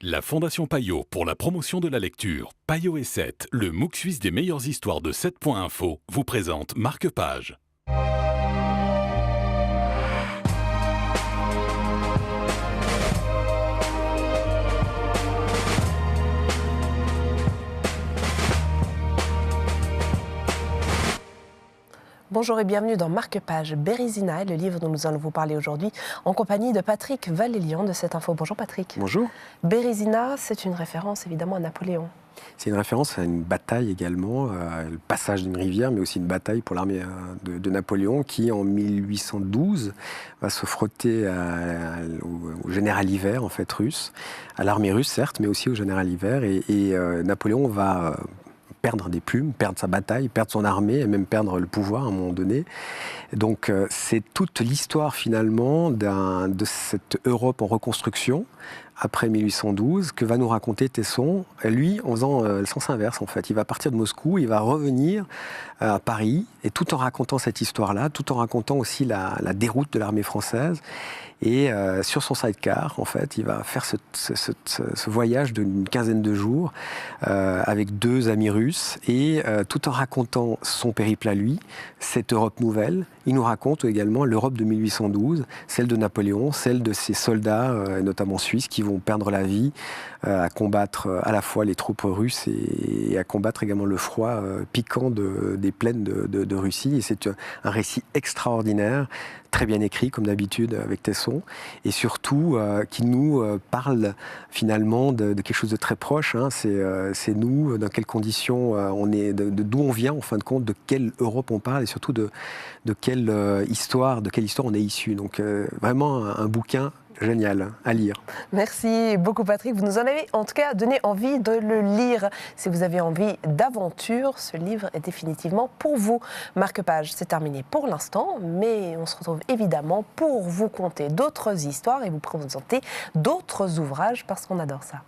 La Fondation Payot pour la promotion de la lecture, Payot et 7, le MOOC suisse des meilleures histoires de 7.info, vous présente Marque-Page. Bonjour et bienvenue dans Marque-Page. Bérésina est le livre dont nous allons vous parler aujourd'hui en compagnie de Patrick Valélian de cette info. Bonjour Patrick. Bonjour. Bérésina, c'est une référence évidemment à Napoléon. C'est une référence à une bataille également, le passage d'une rivière, mais aussi une bataille pour l'armée de Napoléon qui, en 1812, va se frotter au général Hiver, en fait, russe, à l'armée russe, certes, mais aussi au général Hiver. Et Napoléon va perdre des plumes, perdre sa bataille, perdre son armée et même perdre le pouvoir à un moment donné. Donc c'est toute l'histoire finalement de cette Europe en reconstruction après 1812 que va nous raconter Tesson, lui en faisant le sens inverse en fait. Il va partir de Moscou, il va revenir à Paris et tout en racontant cette histoire-là, tout en racontant aussi la déroute de l'armée française. Et sur son sidecar, en fait, il va faire ce voyage d'une quinzaine de jours avec deux amis russes. Et tout en racontant son périple à lui, cette Europe nouvelle, il nous raconte également l'Europe de 1812, celle de Napoléon, celle de ses soldats, notamment suisses, qui vont perdre la vie à combattre à la fois les troupes russes et à combattre également le froid piquant des plaines de Russie. Et c'est un récit extraordinaire, très bien écrit comme d'habitude avec Tesson, et surtout qui nous parle finalement de quelque chose de très proche. Hein. C'est nous, dans quelles conditions on est, d'où on vient en fin de compte, de quelle Europe on parle, et surtout de quelle histoire on est issu. Donc vraiment un bouquin génial à lire. Merci beaucoup Patrick, vous nous en avez en tout cas donné envie de le lire. Si vous avez envie d'aventure, ce livre est définitivement pour vous. Marque-Page, c'est terminé pour l'instant, mais on se retrouve évidemment pour vous conter d'autres histoires et vous présenter d'autres ouvrages parce qu'on adore ça.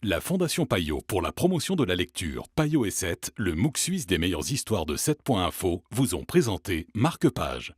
La Fondation Payot pour la promotion de la lecture, Payot et 7, le MOOC suisse des meilleures histoires de 7.info, vous ont présenté Marque-Page.